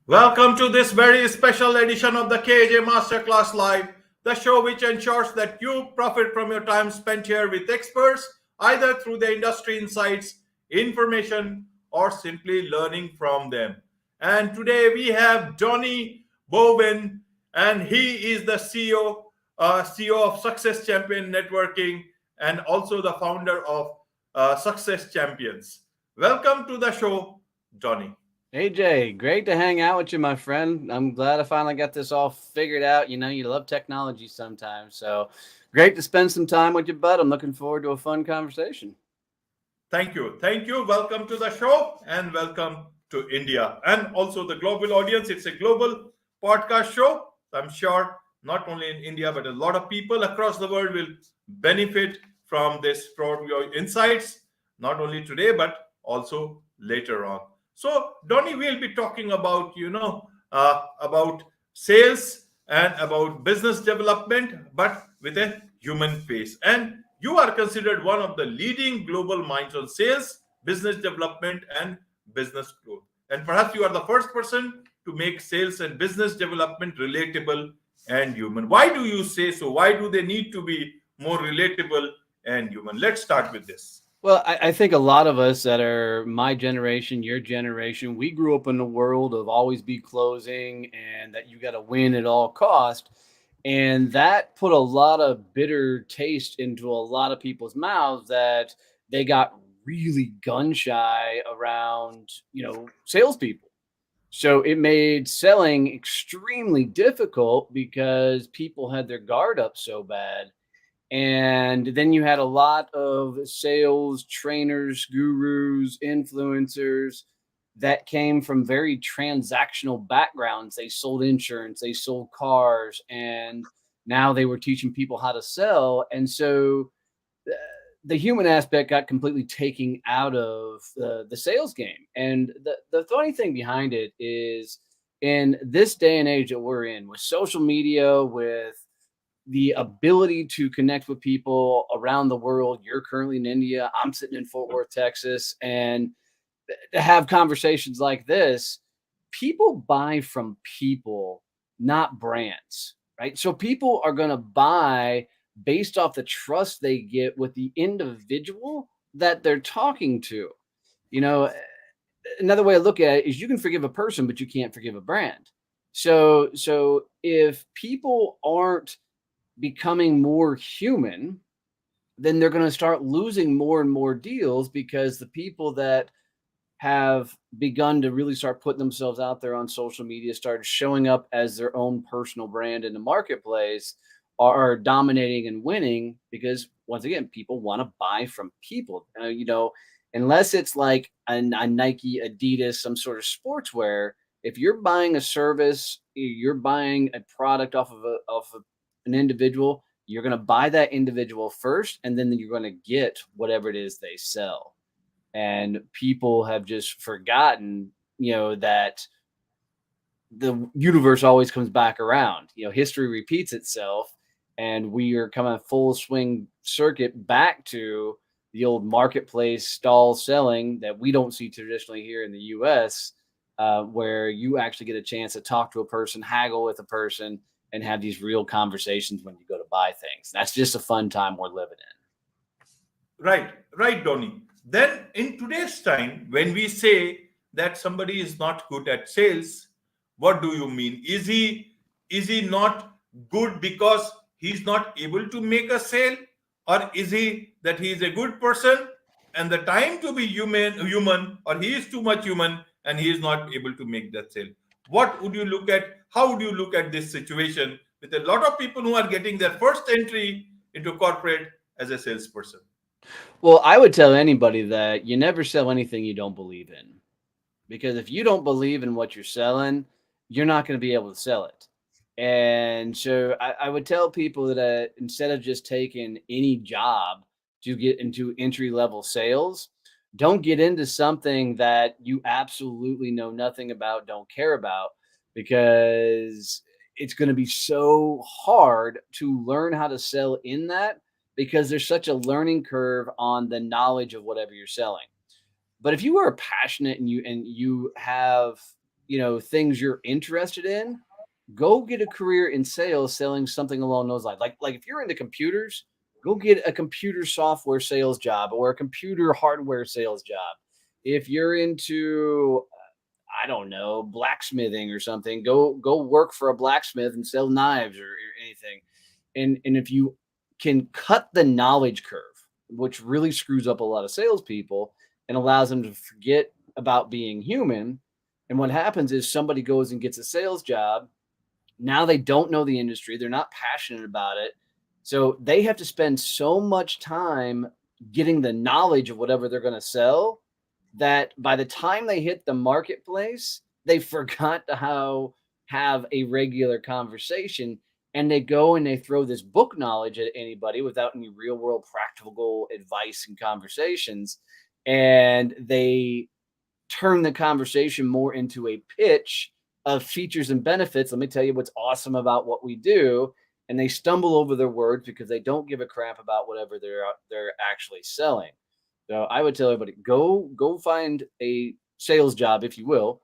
Welcome to this very special edition of the KJ Masterclass Live, the show which ensures that you profit from your time spent here with experts, either through the industry insights, information, or simply learning from them. And today we have Donnie Boivin, and he is the CEO of Success Champion Networking, and also the founder of Success Champions. Welcome to the show, Donnie. Hey Jay, great to hang out with you, my friend. I'm glad I finally got this all figured out. You love technology sometimes, so great to spend some time with you, bud. I'm looking forward to a fun conversation. Thank you. Thank you. Welcome to the show and welcome to India and also the global audience. It's a global podcast show. I'm sure not only in India, but a lot of people across the world will benefit from this, from your insights, not only today, but also later on. So, Donnie, we'll be talking about, about sales and about business development, but with a human face. And you are considered one of the leading global minds on sales, business development, and business growth. And perhaps you are the first person to make sales and business development relatable and human. Why do you say so? Why do they need to be more relatable and human? Let's start with this. Well, I think a lot of us that are my generation, your generation, we grew up in the world of always be closing and that you got to win at all cost. And that put a lot of bitter taste into a lot of people's mouths that they got really gun shy around, salespeople. So it made selling extremely difficult because people had their guard up so bad. And then you had a lot of sales trainers, gurus, influencers that came from very transactional backgrounds. They sold insurance, they sold cars, and now they were teaching people how to sell. And so uh, the human aspect got completely taken out of the sales game. And the funny thing behind it is in this day and age that we're in, with social media, with the ability to connect with people around the world. You're currently in India. I'm sitting in Fort Worth, Texas. And to have conversations like this, people buy from people, not brands, right? So people are going to buy based off the trust they get with the individual that they're talking to. You know, another way to look at it is you can forgive a person, but you can't forgive a brand. So if people aren't becoming more human, then they're going to start losing more and more deals because the people that have begun to really start putting themselves out there on social media, started showing up as their own personal brand in the marketplace, are dominating and winning because, once again, people want to buy from people. Unless it's like a Nike, Adidas, some sort of sportswear. If you're buying a service, you're buying a product off of an individual. You're going to buy that individual first, and then you're going to get whatever it is they sell. And people have just forgotten, that the universe always comes back around. History repeats itself, and we are coming full swing circuit back to the old marketplace stall selling that we don't see traditionally here in the US, where you actually get a chance to talk to a person, haggle with a person, and have these real conversations when you go to buy things. That's just a fun time we're living in. Right, right, Donnie. Then in today's time, when we say that somebody is not good at sales, what do you mean? Is he not good because he's not able to make a sale, or is he that he is a good person and the time to be human, or he is too much human and he is not able to make that sale? What would you look at? How would you look at this situation with a lot of people who are getting their first entry into corporate as a salesperson? Well, I would tell anybody that you never sell anything you don't believe in. Because if you don't believe in what you're selling, you're not going to be able to sell it. And so I would tell people that instead of just taking any job to get into entry level sales, don't get into something that you absolutely know nothing about, don't care about, because it's going to be so hard to learn how to sell in that because there's such a learning curve on the knowledge of whatever you're selling. But if you are passionate and you have things you're interested in, go get a career in sales selling something along those lines. Like if you're into computers, go get a computer software sales job or a computer hardware sales job. If you're into I don't know, blacksmithing or something, go work for a blacksmith and sell knives or anything. And if you can cut the knowledge curve, which really screws up a lot of salespeople and allows them to forget about being human. And what happens is somebody goes and gets a sales job. Now they don't know the industry, they're not passionate about it. So they have to spend so much time getting the knowledge of whatever they're going to sell that by the time they hit the marketplace, they forgot to how have a regular conversation, and they go and they throw this book knowledge at anybody without any real world practical advice and conversations, and they turn the conversation more into a pitch of features and benefits. Let me tell you what's awesome about what we do. And they stumble over their words because they don't give a crap about whatever they're actually selling. So I would tell everybody, go find a sales job, if you will,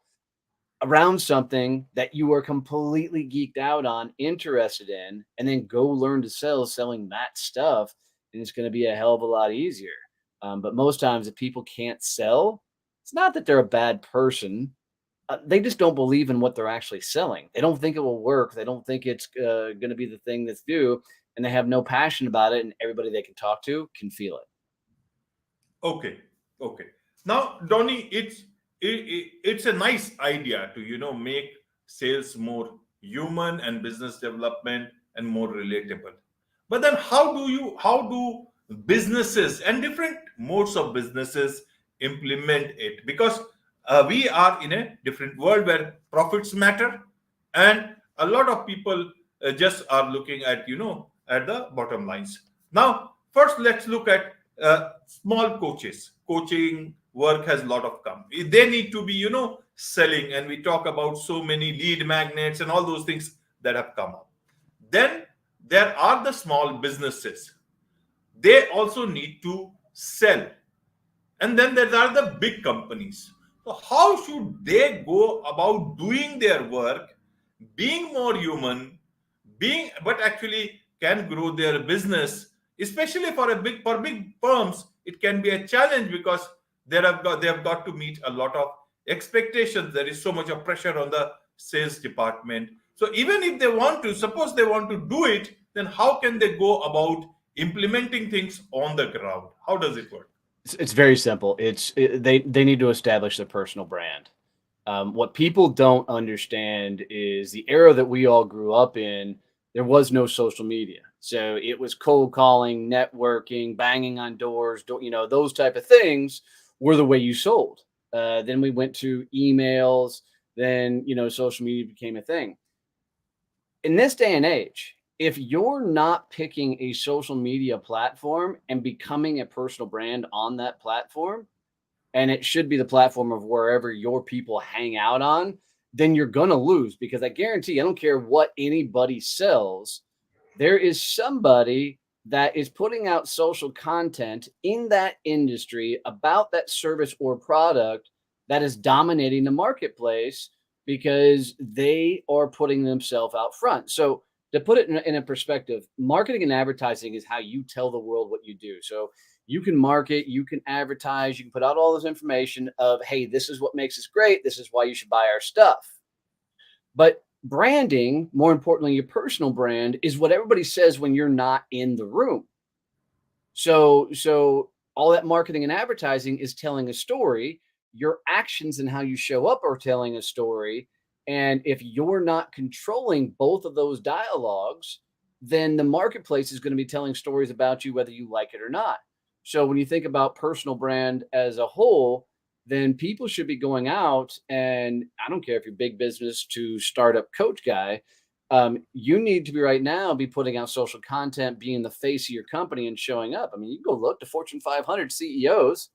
around something that you are completely geeked out on, interested in, and then go learn to sell selling that stuff. And it's going to be a hell of a lot easier. But most times, if people can't sell, it's not that they're a bad person. They just don't believe in what they're actually selling. They don't think it will work. They don't think it's going to be the thing that's due, and they have no passion about it. And everybody they can talk to can feel it. Okay, okay. Now, Donnie, it's a nice idea to make sales more human and business development and more relatable. But then, how do businesses and different modes of businesses implement it? Because we are in a different world where profits matter, and a lot of people just are looking at at the bottom lines. Now, first, let's look at small coaching work has a lot of come. They need to be selling, and we talk about so many lead magnets and all those things that have come up. Then there are the small businesses. They also need to sell. And then there are the big companies. So how should they go about doing their work, being more human, being but actually can grow their business, especially for big firms, it can be a challenge because they have got to meet a lot of expectations. There is so much of pressure on the sales department. So even if they want to, suppose they want to do it, then how can they go about implementing things on the ground? How does it work? It's very simple. They need to establish their personal brand. What people don't understand is the era that we all grew up in. There was no social media, so it was cold calling, networking, banging on doors. Those type of things were the way you sold. Then we went to emails. Then social media became a thing. In this day and age, if you're not picking a social media platform and becoming a personal brand on that platform, and it should be the platform of wherever your people hang out on, then you're going to lose, because I guarantee, I don't care what anybody sells, there is somebody that is putting out social content in that industry about that service or product that is dominating the marketplace because they are putting themselves out front. So to put it in a perspective, marketing and advertising is how you tell the world what you do. So you can market, you can advertise, you can put out all this information of, hey, this is what makes us great. This is why you should buy our stuff. But branding, more importantly, your personal brand, is what everybody says when you're not in the room. So all that marketing and advertising is telling a story. Your actions and how you show up are telling a story. And if you're not controlling both of those dialogues, then the marketplace is going to be telling stories about you, whether you like it or not. So when you think about personal brand as a whole, then people should be going out, and I don't care if you're big business to startup coach guy, you need to be right now be putting out social content, being the face of your company and showing up. I mean, you go look to Fortune 500 CEOs,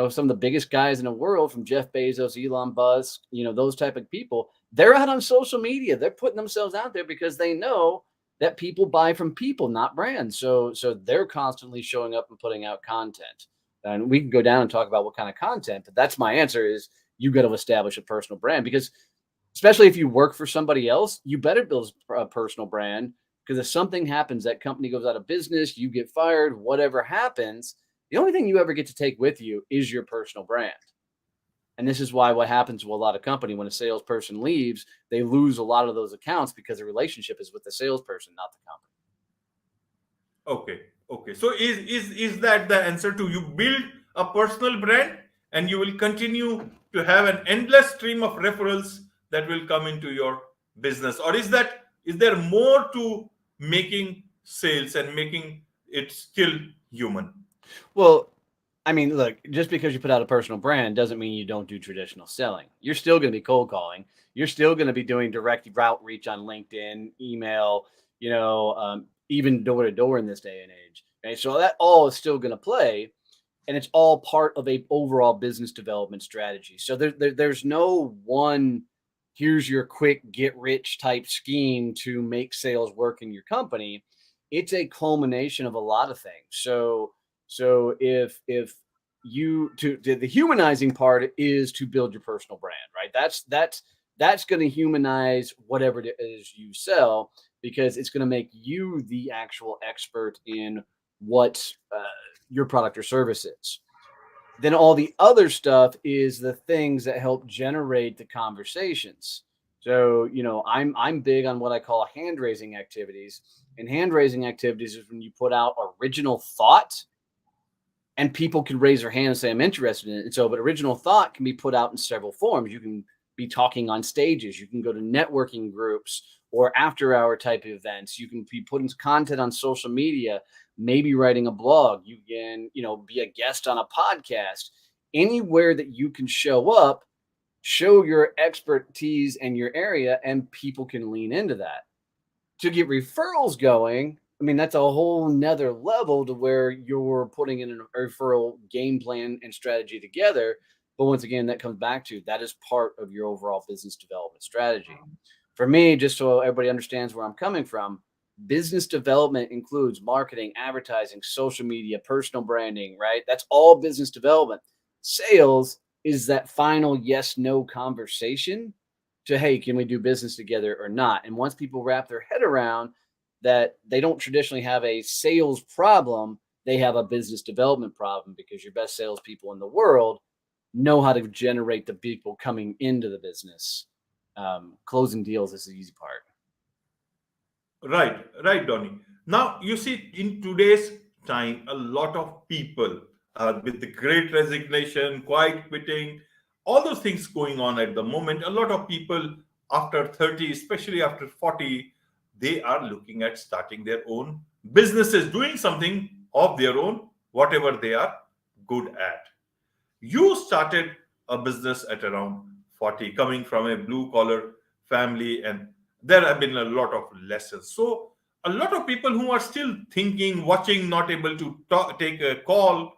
some of the biggest guys in the world, from Jeff Bezos, Elon Musk, those type of people, they're out on social media. They're putting themselves out there because they know that people buy from people, not brands. So they're constantly showing up and putting out content. And we can go down and talk about what kind of content, but that's my answer is you got to establish a personal brand, because Especially if you work for somebody else, you better build a personal brand, because if something happens, that company goes out of business, you get fired, whatever happens, the only thing you ever get to take with you is your personal brand. And this is why what happens to a lot of company when a salesperson leaves, they lose a lot of those accounts because the relationship is with the salesperson, not the company. Okay, okay. So is that the answer to you build a personal brand and you will continue to have an endless stream of referrals that will come into your business, or is there more to making sales and making it still human? Well, I mean, look, just because you put out a personal brand doesn't mean you don't do traditional selling. You're still going to be cold calling. You're still going to be doing direct route reach on LinkedIn, email, even door to door in this day and age. Okay, so that all is still going to play, and it's all part of a overall business development strategy. So there's no one, here's your quick get rich type scheme to make sales work in your company. It's a culmination of a lot of things. So if you to the humanizing part is to build your personal brand, right? That's going to humanize whatever it is you sell, because it's going to make you the actual expert in what your product or service is. Then all the other stuff is the things that help generate the conversations. So, I'm big on what I call hand raising activities. And hand raising activities is when you put out original thought and people can raise their hand and say, I'm interested in it. And so, but original thought can be put out in several forms. You can be talking on stages, you can go to networking groups or after hour type of events. You can be putting content on social media, maybe writing a blog. You can, be a guest on a podcast. Anywhere that you can show up, show your expertise in your area, and people can lean into that. To get referrals going, I mean, that's a whole nother level to where you're putting in a referral game plan and strategy together. But once again, that comes back to that is part of your overall business development strategy. For me, just so everybody understands where I'm coming from, business development includes marketing, advertising, social media, personal branding, right? That's all business development. Sales is that final yes no conversation to, hey, can we do business together or not? And once people wrap their head around that, they don't traditionally have a sales problem, they have a business development problem, because your best salespeople in the world know how to generate the people coming into the business. Closing deals is the easy part. Right, right, Donnie. Now, you see, in today's time, a lot of people with the great resignation, quiet quitting, all those things going on at the moment, a lot of people after 30, especially after 40, they are looking at starting their own businesses, doing something of their own, whatever they are good at. You started a business at around 40, coming from a blue collar family, and there have been a lot of lessons. So, a lot of people who are still thinking, watching, not able to take a call,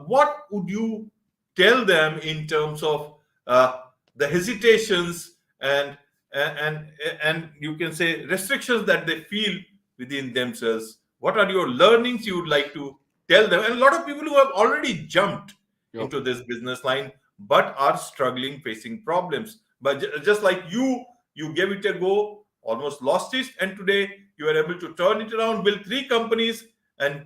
what would you tell them in terms of the hesitations and and and you can say restrictions that they feel within themselves? What are your learnings you would like to tell them? And a lot of people who have already jumped Yep. into this business line but are struggling, facing problems, but just like you gave it a go, almost lost it, and today you are able to turn it around, build three companies, and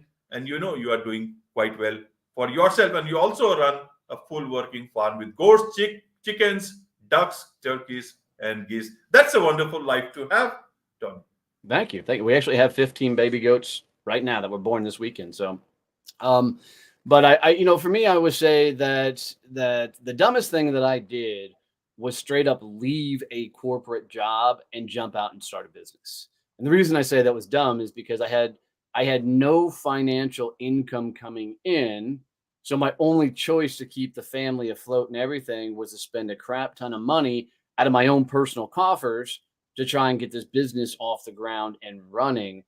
you are doing quite well for yourself, and you also run a full working farm with goats, chickens, ducks, turkeys, and geese. That's a wonderful life to have, Tony. Thank you. Thank you. We actually have 15 baby goats right now that were born this weekend. So, um, but for me, I would say that the dumbest thing that I did was straight up leave a corporate job and jump out and start a business. And the reason I say that was dumb is because I had no financial income coming in. So my only choice to keep the family afloat and everything was to spend a crap ton of money out of my own personal coffers to try and get this business off the ground and running.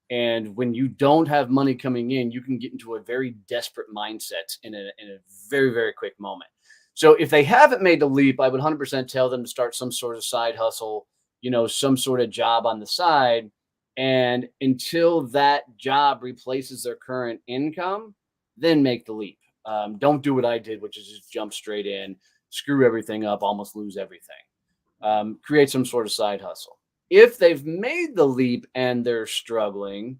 And when you don't have money coming in, you can get into a very desperate mindset in a very, very quick moment. So if they haven't made the leap, I would 100% tell them to start some sort of side hustle, some sort of job on the side. And until that job replaces their current income, then make the leap. Don't do what I did, which is just jump straight in, screw everything up, almost lose everything. create some sort of side hustle. If they've made the leap and they're struggling,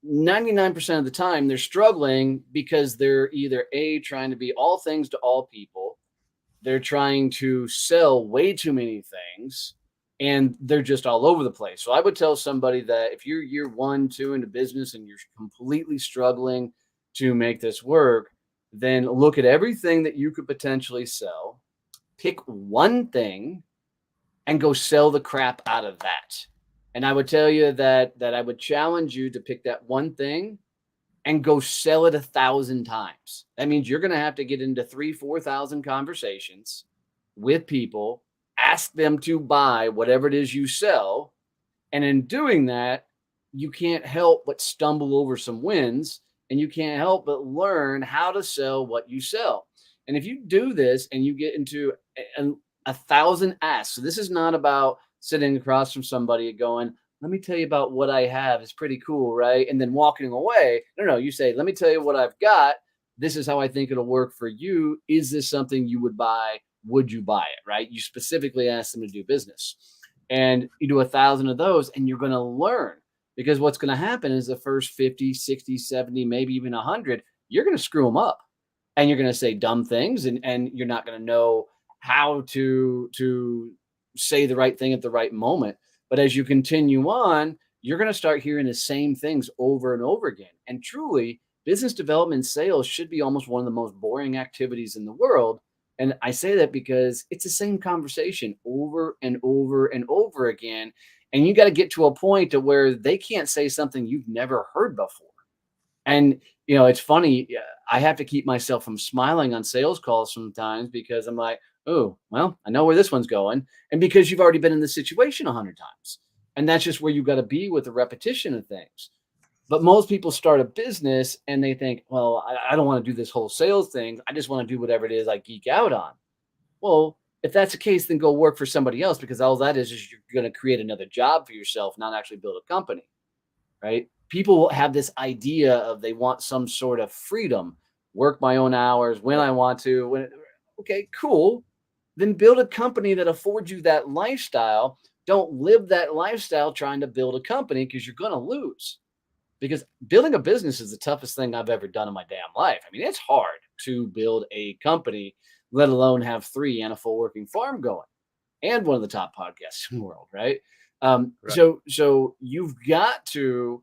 99% of the time they're struggling because they're either A, trying to be all things to all people, they're trying to sell way too many things, and they're just all over the place. So I would tell somebody that if you're year one, two into business and you're completely struggling to make this work, then look at everything that you could potentially sell, pick one thing and go sell the crap out of that. And I would tell you that I would challenge you to pick that one thing and go sell it 1,000 times. That means you're going to have to get into 4,000 conversations with people, ask them to buy whatever it is you sell. And in doing that, you can't help but stumble over some wins, and you can't help but learn how to sell what you sell. And if you do this and you get into 1,000 asks, so this is not about sitting across from somebody going, let me tell you about what I have. It's pretty cool, right? And then walking away. No, you say, let me tell you what I've got. This is how I think it'll work for you. Is this something you would buy? Would you buy it, right? You specifically ask them to do business. And you do 1,000 of those and you're going to learn, because what's going to happen is the first 50, 60, 70, maybe even 100, you're going to screw them up and you're going to say dumb things, and you're not going to know how to say the right thing at the right moment. But as you continue on, you're going to start hearing the same things over and over again. And truly, business development sales should be almost one of the most boring activities in the world. And I say that because it's the same conversation over and over and over again. And you got to get to a point to where they can't say something you've never heard before. And, it's funny. I have to keep myself from smiling on sales calls sometimes because I'm like, oh, well, I know where this one's going. And because you've already been in this situation 100 times. And that's just where you got to be with the repetition of things. But most people start a business and they think, well, I don't want to do this whole sales thing. I just want to do whatever it is I geek out on. Well, if that's the case, then go work for somebody else, because all that is you're going to create another job for yourself, not actually build a company, right? People have this idea of they want some sort of freedom, work my own hours when I want to. Okay, cool. Then build a company that affords you that lifestyle. Don't live that lifestyle trying to build a company, because you're going to lose. Because building a business is the toughest thing I've ever done in my damn life. I mean, it's hard to build a company, let alone have 3 and a full working farm going, and one of the top podcasts in the world, right? Right. So you've got to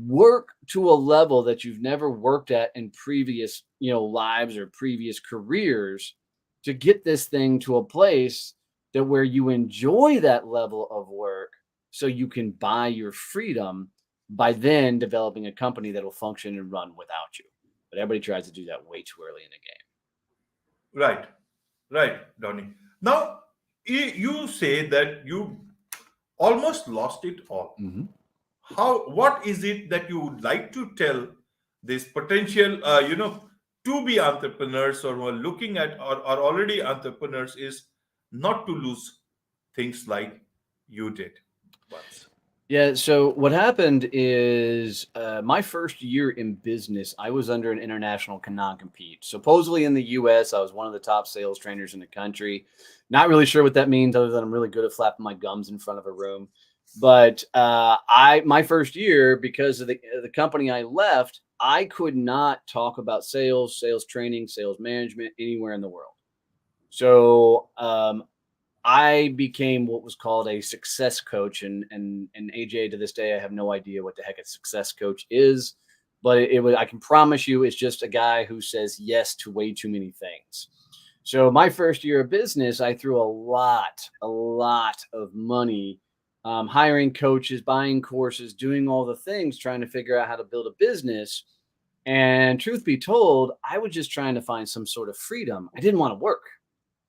work to a level that you've never worked at in previous, lives or previous careers, to get this thing to a place that where you enjoy that level of work, so you can buy your freedom by then developing a company that will function and run without you. But everybody tries to do that way too early in the game. Right. Right, Donnie. Now, you say that you almost lost it all. Mhm. What is it that you would like to tell this potential, to be entrepreneurs, or who are looking at, or are already entrepreneurs, is not to lose things like you did once? Yeah. So what happened is my first year in business, I was under an international non-compete. Supposedly in the US, I was one of the top sales trainers in the country. Not really sure what that means, other than I'm really good at flapping my gums in front of a room. But my first year, because of the company I left, I could not talk about sales, sales training, sales management anywhere in the world. So I became what was called a success coach, and AJ, to this day, I have no idea what the heck a success coach is, but it was, I can promise you, it's just a guy who says yes to way too many things. So my first year of business, I threw a lot of money, hiring coaches, buying courses, doing all the things, trying to figure out how to build a business. And truth be told, I was just trying to find some sort of freedom. I didn't want to work.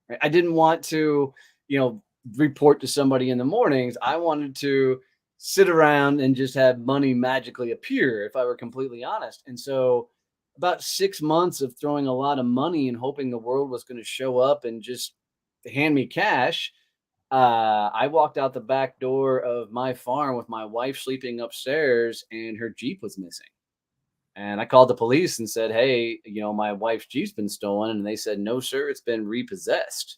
Right? I didn't want to, you know, report to somebody in the mornings. I wanted to sit around and just have money magically appear, if I were completely honest. And so about 6 months of throwing a lot of money and hoping the world was going to show up and just hand me cash, I walked out the back door of my farm with my wife sleeping upstairs, and her Jeep was missing. And I called the police and said, hey, my wife's Jeep's been stolen. And they said, no, sir, it's been repossessed.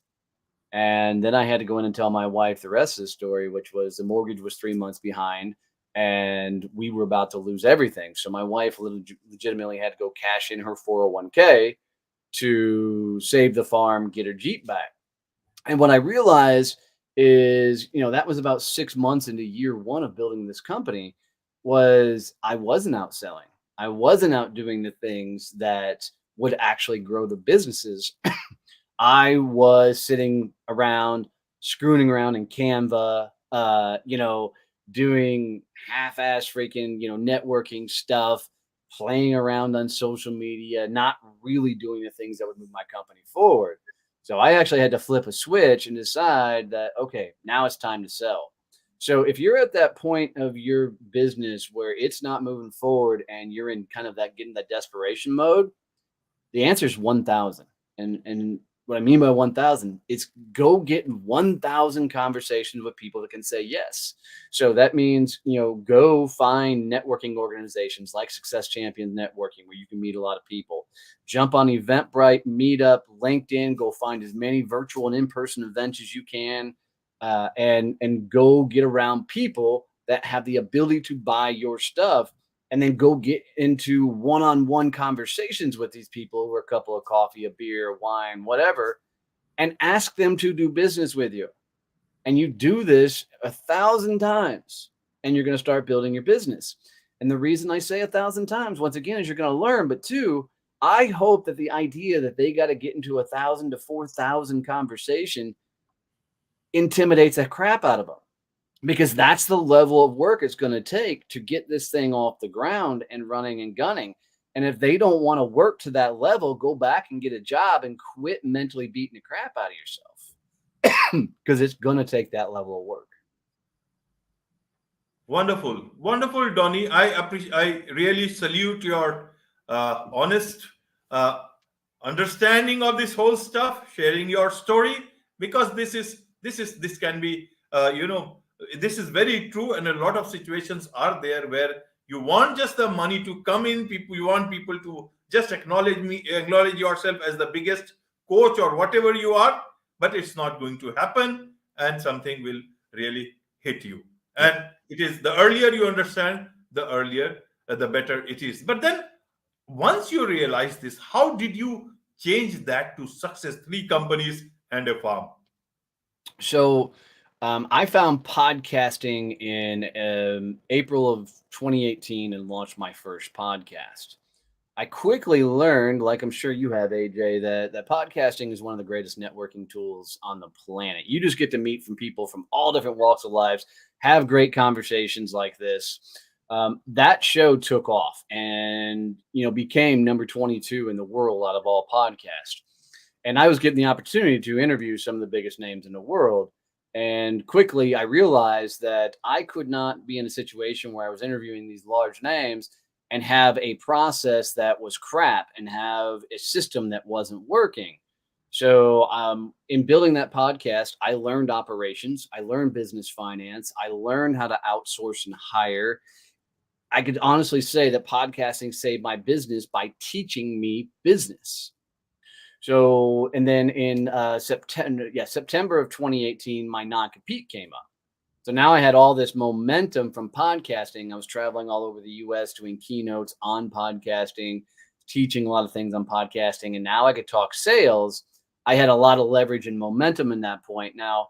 And then I had to go in and tell my wife the rest of the story, which was the mortgage was 3 months behind and we were about to lose everything. So my wife legitimately had to go cash in her 401k to save the farm, get her Jeep back. And what I realized is, that was about 6 months into year one of building this company, was I wasn't out selling. I wasn't out doing the things that would actually grow the businesses. I was sitting around, screwing around in Canva, doing half-ass freaking, networking stuff, playing around on social media, not really doing the things that would move my company forward. So I actually had to flip a switch and decide that, okay, now it's time to sell. So if you're at that point of your business where it's not moving forward and you're in kind of that getting that desperation mode, the answer is 1,000. And what I mean by 1,000, it's go get 1,000 conversations with people that can say yes. So that means, go find networking organizations like Success Champions Networking, where you can meet a lot of people. Jump on Eventbrite, Meetup, LinkedIn, go find as many virtual and in-person events as you can, and go get around people that have the ability to buy your stuff, and then go get into one-on-one conversations with these people over a cup of coffee, a beer, wine, whatever, and ask them to do business with you. And you do this 1,000 times, and you're going to start building your business. And the reason I say 1,000 times, once again, is you're going to learn. But two, I hope that the idea that they got to get into 1,000 to 4,000 conversation intimidates the crap out of them, because that's the level of work it's going to take to get this thing off the ground and running and gunning. And if they don't want to work to that level, go back and get a job and quit mentally beating the crap out of yourself, because it's going to take that level of work. Wonderful, wonderful, Donnie. I appreciate. I really salute your honest uh, understanding of this whole stuff, sharing your story, because this can be this is very true, and a lot of situations are there where you want just the money to come in. People, you want people to just acknowledge yourself as the biggest coach or whatever you are, but it's not going to happen, and something will really hit you. Yep. And it is the earlier you understand, the earlier, the better it is. But then once you realize this, how did you change that to success, 3 companies and a farm? So I found podcasting in April of 2018 and launched my first podcast. I quickly learned, like I'm sure you have, AJ, that podcasting is one of the greatest networking tools on the planet. You just get to meet from people from all different walks of lives, have great conversations like this. That show took off and became number 22 in the world out of all podcasts. And I was given the opportunity to interview some of the biggest names in the world. And quickly, I realized that I could not be in a situation where I was interviewing these large names and have a process that was crap and have a system that wasn't working. So, in building that podcast, I learned operations, I learned business finance, I learned how to outsource and hire. I could honestly say that podcasting saved my business by teaching me business. So, and then in September of 2018, my non-compete came up. So now I had all this momentum from podcasting. I was traveling all over the US doing keynotes on podcasting, teaching a lot of things on podcasting, and now I could talk sales. I had a lot of leverage and momentum in that point. Now,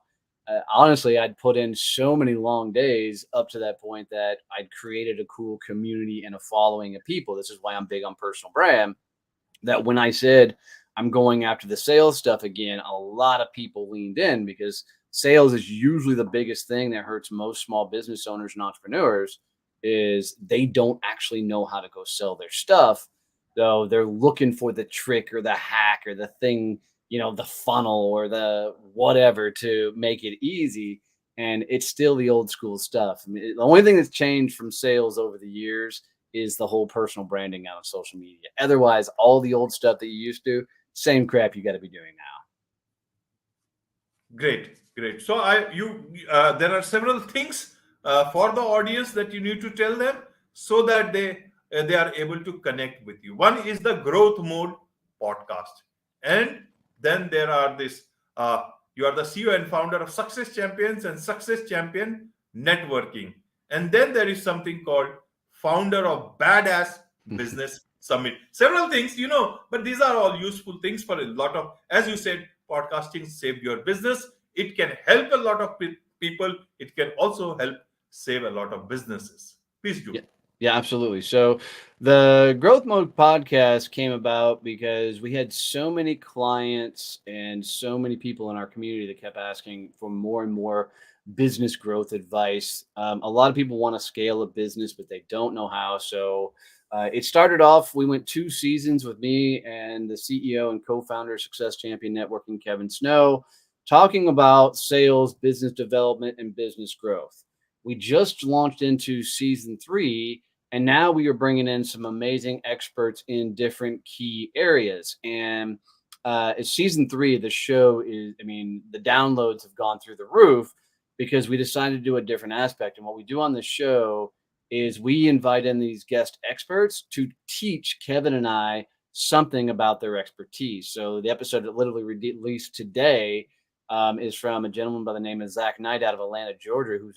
honestly, I'd put in so many long days up to that point that I'd created a cool community and a following of people. This is why I'm big on personal brand. That when I said I'm going after the sales stuff again, a lot of people leaned in, because sales is usually the biggest thing that hurts most small business owners and entrepreneurs. Is they don't actually know how to go sell their stuff, though they're looking for the trick or the hack or the thing, the funnel or the whatever to make it easy. And it's still the old school stuff. I mean, the only thing that's changed from sales over the years is the whole personal branding out of social media. Otherwise, all the old stuff that you used to, same crap you got to be doing now. Great, great. So there are several things for the audience that you need to tell them so that they are able to connect with you. One is the growth mode podcast, and then there are this You are the CEO and founder of Success Champions and Success Champion Networking. And then there is something called founder of Badass Business Summit. Several things, but these are all useful things for a lot of, as you said, podcasting saved your business. It can help a lot of people. It can also help save a lot of businesses. Please do. Yeah. Yeah, absolutely. So the Growth Mode podcast came about because we had so many clients and so many people in our community that kept asking for more and more business growth advice. A lot of people want to scale a business, but they don't know how. So it started off, we went 2 seasons with me and the CEO and co-founder of Success Champion Networking, Kevin Snow, talking about sales, business development, and business growth. We just launched into season 3, and now we are bringing in some amazing experts in different key areas. And it's season 3. The show is, the downloads have gone through the roof because we decided to do a different aspect. And what we do on the show is we invite in these guest experts to teach Kevin and I something about their expertise. So the episode that literally released today is from a gentleman by the name of Zach Knight out of Atlanta, Georgia, who's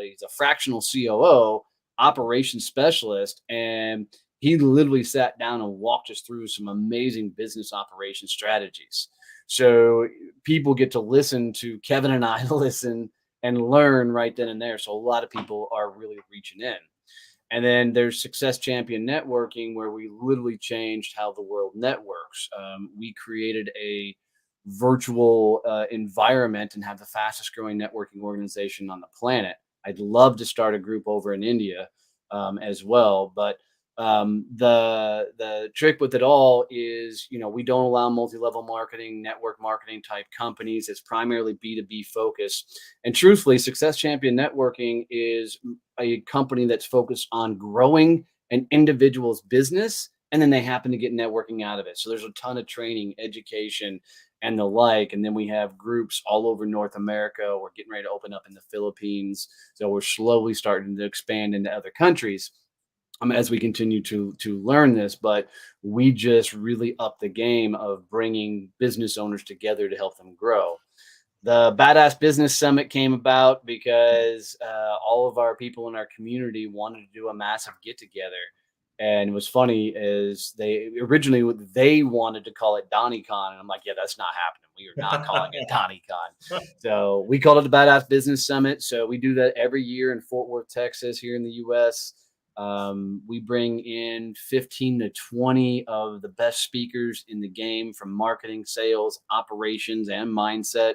he's a fractional COO, operations specialist, and he literally sat down and walked us through some amazing business operation strategies. So people get to listen to Kevin and I listen and learn right then and there. So a lot of people are really reaching in. And then there's Success Champion Networking, where we literally changed how the world networks. We created a virtual environment and have the fastest growing networking organization on the planet. I'd love to start a group over in India as well, but the trick with it all is, we don't allow multi-level marketing, network marketing type companies. It's primarily B2B focused. And truthfully, Success Champion Networking is a company that's focused on growing an individual's business, and then they happen to get networking out of it. So there's a ton of training, education, and the like. And then we have groups all over North America. We're getting ready to open up in the Philippines. So we're slowly starting to expand into other countries as we continue to learn this. But we just really up the game of bringing business owners together to help them grow. The Badass Business Summit came about because all of our people in our community wanted to do a massive get together. And it was funny is they wanted to call it DonnieCon. And I'm like, yeah, that's not happening. We are not calling it DonnieCon. So we called it the Badass Business Summit. So we do that every year in Fort Worth, Texas, here in the US. We bring in 15 to 20 of the best speakers in the game from marketing, sales, operations, and mindset.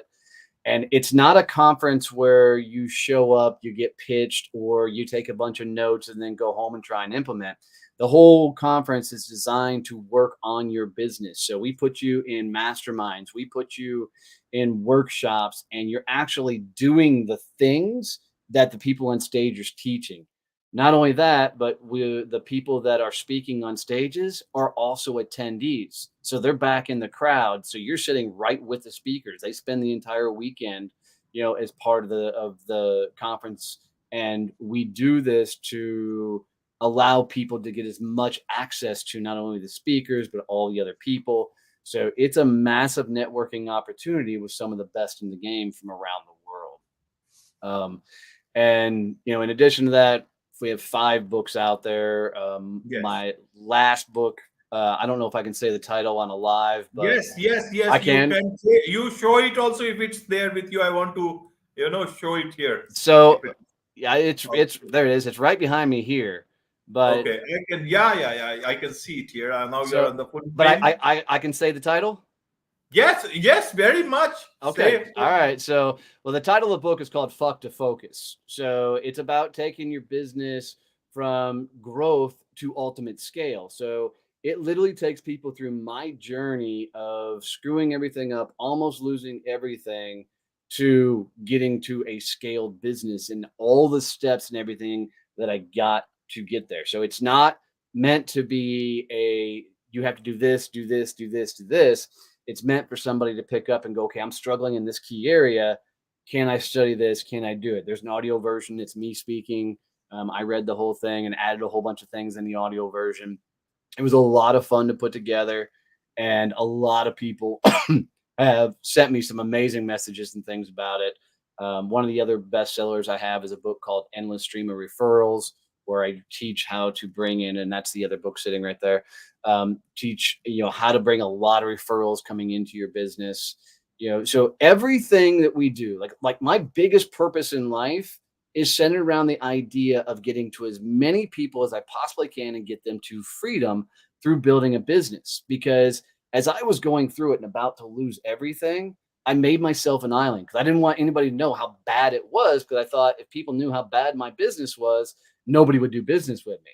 And it's not a conference where you show up, you get pitched, or you take a bunch of notes and then go home and try and implement. The whole conference is designed to work on your business. So we put you in masterminds, we put you in workshops, and you're actually doing the things that the people on stage are teaching. Not only that, but the people that are speaking on stages are also attendees. So they're back in the crowd. So you're sitting right with the speakers. They spend the entire weekend, as part of the conference. And we do this to allow people to get as much access to not only the speakers, but all the other people. So it's a massive networking opportunity with some of the best in the game from around the world. And, in addition to that, we have 5 books out there. Yes. My last book, I don't know if I can say the title on a live, but yes. I can. You show it also if it's there with you. I want to, show it here. So yeah, it's there it is. It's right behind me here. But okay, I can I can see it here. Now so, you're on the full but screen. I can say the title. Yes, very much. Okay. All right. So, the title of the book is called Fuck to Focus. So it's about taking your business from growth to ultimate scale. So it literally takes people through my journey of screwing everything up, almost losing everything, to getting to a scaled business and all the steps and everything that I got to get there. So it's not meant to be you have to do this, do this, do this, do this. It's meant for somebody to pick up and go, okay, I'm struggling in this key area. Can I study this? Can I do it? There's an audio version. It's me speaking. I read the whole thing and added a whole bunch of things in the audio version. It was a lot of fun to put together, and a lot of people have sent me some amazing messages and things about it. One of the other bestsellers I have is a book called Endless Stream of Referrals, where I teach how to bring in, and that's the other book sitting right there. Teach how to bring a lot of referrals coming into your business. So everything that we do, like my biggest purpose in life is centered around the idea of getting to as many people as I possibly can and get them to freedom through building a business. Because as I was going through it and about to lose everything, I made myself an island because I didn't want anybody to know how bad it was. Because I thought if people knew how bad my business was, nobody would do business with me.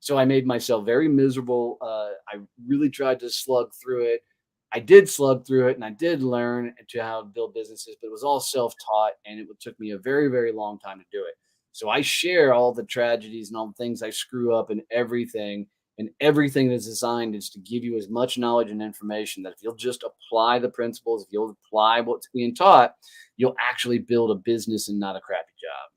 So I made myself very miserable. I really tried to slug through it. I did slug through it and I did learn to how to build businesses, but it was all self-taught and it took me a very, very long time to do it. So I share all the tragedies and all the things I screw up and everything. And everything that's designed is to give you as much knowledge and information that if you'll just apply the principles, if you'll apply what's being taught, you'll actually build a business and not a crappy job.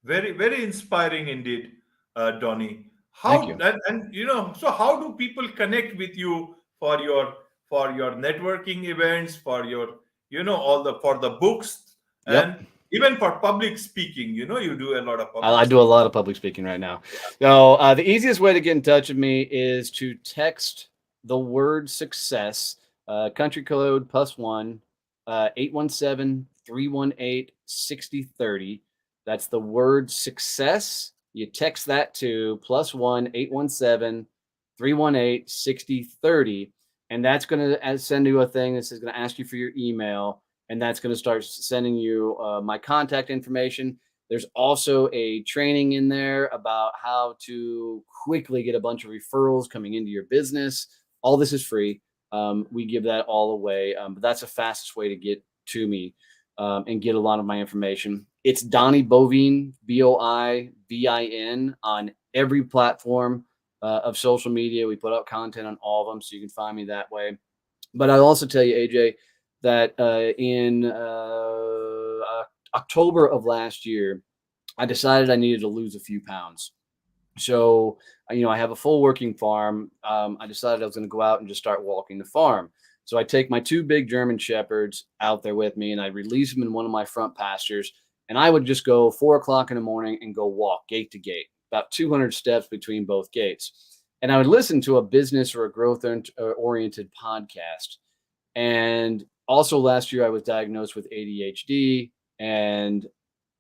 Very, very inspiring indeed, Donnie. Thank How you. and so how do people connect with you for your networking events, for your all the for the books, Yep. and even for public speaking? You do a lot of public I do a speaking. lot of public speaking right now. So the easiest way to get in touch with me is to text the word success, country code +1, 817-318-6030. That's the word success. You text that to +1 817-318-6030. And that's going to send you a thing. This is going to ask you for your email. And that's going to start sending you my contact information. There's also a training in there about how to quickly get a bunch of referrals coming into your business. All this is free. We give that all away, but that's the fastest way to get to me and get a lot of my information. It's Donnie Boivin, Boivin, on every platform of social media. We put out content on all of them, so you can find me that way. But I'll also tell you, AJ, that in October of last year, I decided I needed to lose a few pounds. So, I have a full working farm. I decided I was going to go out and just start walking the farm. So I take my two big German shepherds out there with me and I release them in one of my front pastures. And I would just go 4 o'clock in the morning and go walk gate to gate, about 200 steps between both gates. And I would listen to a business or a growth oriented podcast. And also last year, I was diagnosed with ADHD, and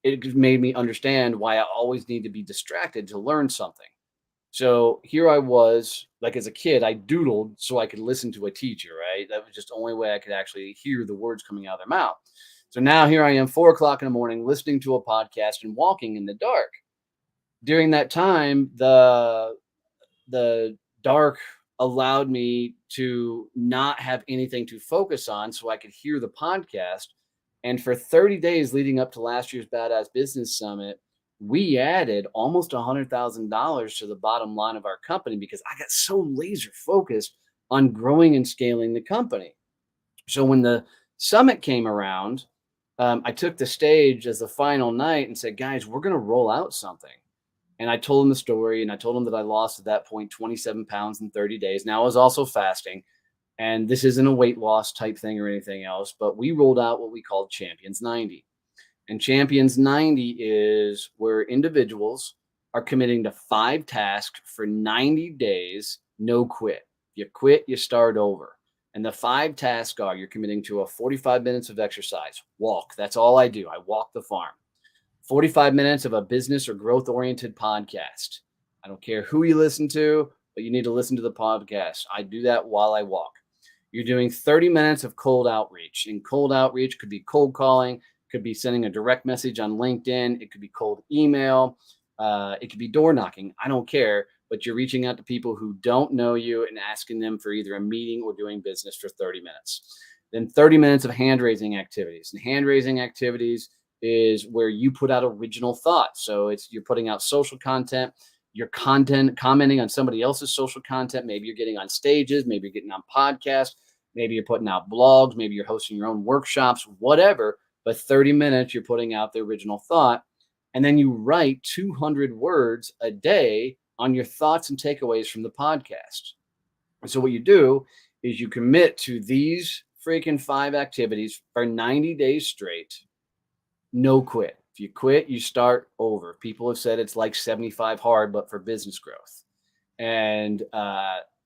it made me understand why I always need to be distracted to learn something. So here I was, like as a kid, I doodled so I could listen to a teacher, right? That was just the only way I could actually hear the words coming out of their mouth. So now here I am, 4 o'clock in the morning, listening to a podcast and walking in the dark. During that time, the dark allowed me to not have anything to focus on so I could hear the podcast. And for 30 days leading up to last year's Badass Business Summit, we added almost $100,000 to the bottom line of our company because I got so laser focused on growing and scaling the company. So when the summit came around, I took the stage as the final night and said, guys, we're going to roll out something. And I told him the story and I told him that I lost at that point 27 pounds in 30 days. Now I was also fasting, and this isn't a weight loss type thing or anything else, but we rolled out what we called Champions 90. And Champions 90 is where individuals are committing to 5 tasks for 90 days, no quit. You quit, you start over. And the 5 tasks are you're committing to a 45 minutes of exercise, walk. That's all I do. I walk the farm. 45 minutes of a business or growth oriented podcast. I don't care who you listen to, but you need to listen to the podcast. I do that while I walk. You're doing 30 minutes of cold outreach. And cold outreach could be cold calling, could be sending a direct message on LinkedIn, it could be cold email, it could be door knocking. I don't care, but you're reaching out to people who don't know you and asking them for either a meeting or doing business for 30 minutes. Then 30 minutes of hand raising activities. And hand raising activities is where you put out original thoughts. So you're putting out social content, your content, commenting on somebody else's social content. Maybe you're getting on stages, maybe you're getting on podcasts, maybe you're putting out blogs, maybe you're hosting your own workshops, whatever. But 30 minutes, you're putting out the original thought. And then you write 200 words a day on your thoughts and takeaways from the podcast. And so what you do is you commit to these freaking 5 activities for 90 days straight. No quit. If you quit, you start over. People have said it's like 75 hard, but for business growth. And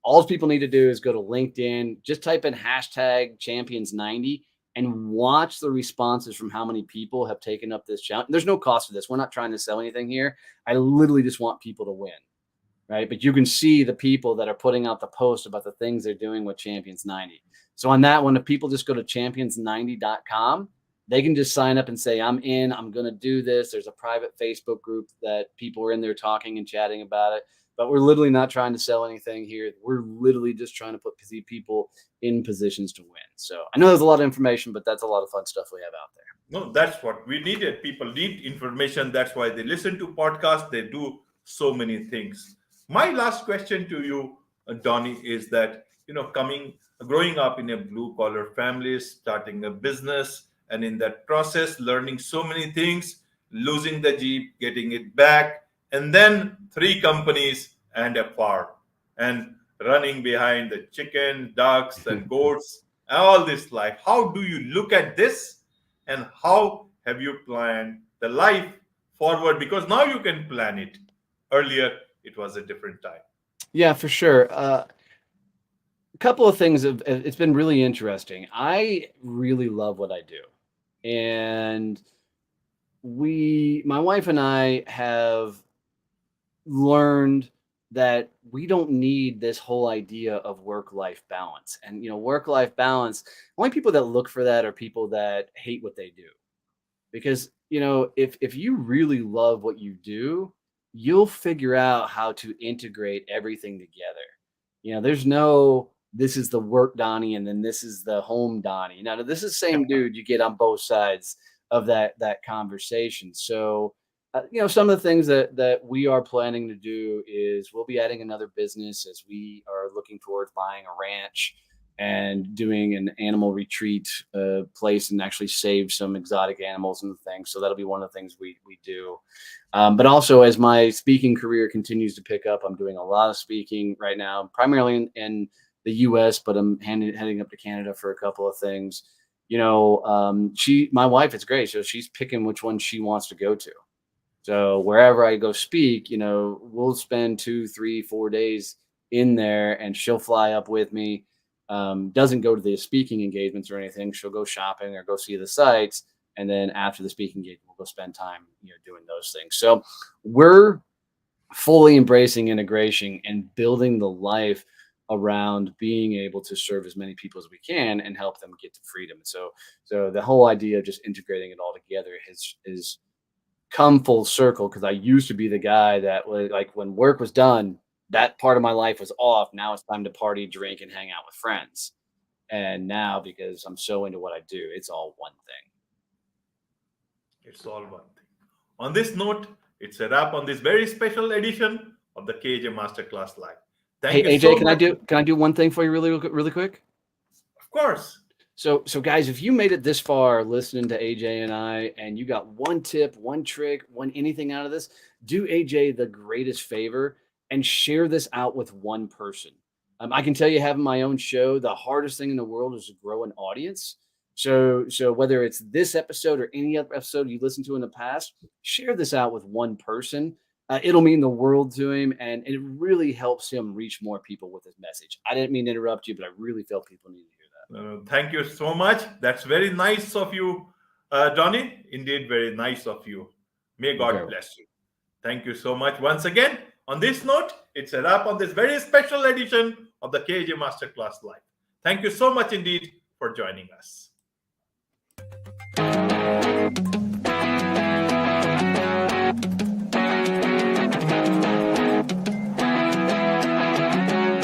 all people need to do is go to LinkedIn, just type in hashtag champions90 and watch the responses from how many people have taken up this challenge. There's no cost to this. We're not trying to sell anything here. I literally just want people to win. Right. But you can see the people that are putting out the post about the things they're doing with Champions 90. So on that one, if people just go to champions90.com, they can just sign up and say, I'm in, I'm going to do this. There's a private Facebook group that people are in there talking and chatting about it. But we're literally not trying to sell anything here. We're literally just trying to put people in positions to win. So I know there's a lot of information, but that's a lot of fun stuff we have out there. No, that's what we needed. People need information. That's why they listen to podcasts. They do so many things. My last question to you, Donnie, is that, growing up in a blue collar family, starting a business, and in that process, learning so many things, losing the Jeep, getting it back, and then 3 companies and a farm, and running behind the chicken, ducks, and goats, all this life. How do you look at this, and how have you planned the life forward? Because now you can plan it. Earlier, it was a different time. Yeah, for sure. A couple of things. It's been really interesting. I really love what I do. And my wife and I have learned that we don't need this whole idea of work-life balance. And, work-life balance, only people that look for that are people that hate what they do. Because, if you really love what you do, you'll figure out how to integrate everything together. There's no, this is the work Donnie, and then this is the home Donnie. Now, this is the same dude you get on both sides of that conversation. So, some of the things that we are planning to do is we'll be adding another business as we are looking towards buying a ranch and doing an animal retreat place and actually save some exotic animals and things. So that'll be one of the things we do. But also, as my speaking career continues to pick up, I'm doing a lot of speaking right now, primarily in the US, but I'm heading up to Canada for a couple of things. My wife, it's great. So she's picking which one she wants to go to. So wherever I go speak, we'll spend 2, 3, 4 days in there, and she'll fly up with me. Doesn't go to the speaking engagements or anything. She'll go shopping or go see the sites. And then after the speaking engagement, we'll go spend time, doing those things. So we're fully embracing integration and building the life around being able to serve as many people as we can and help them get to freedom. So the whole idea of just integrating it all together is come full circle, because I used to be the guy that was like, when work was done, that part of my life was off. Now it's time to party, drink, and hang out with friends. And now, because I'm so into what I do, it's all one thing. It's all one thing. On this note, it's a wrap on this very special edition of the KJ Masterclass Live. Thank you AJ, so can much. I do one thing for you really quick? Of course. So guys, if you made it this far listening to AJ and I, and you got one tip, one trick, anything out of this, do AJ the greatest favor and share this out with one person. I can tell you, having my own show, the hardest thing in the world is to grow an audience. So whether it's this episode or any other episode you listened to in the past, share this out with one person. It'll mean the world to him, and it really helps him reach more people with his message. I didn't mean to interrupt you, but I really felt people need to hear that. Thank you so much. That's very nice of you, Donnie. Indeed, very nice of you. May God bless you. Thank you so much once again. On this note, it's a wrap on this very special edition of the KJ Masterclass Live. Thank you so much indeed for joining us.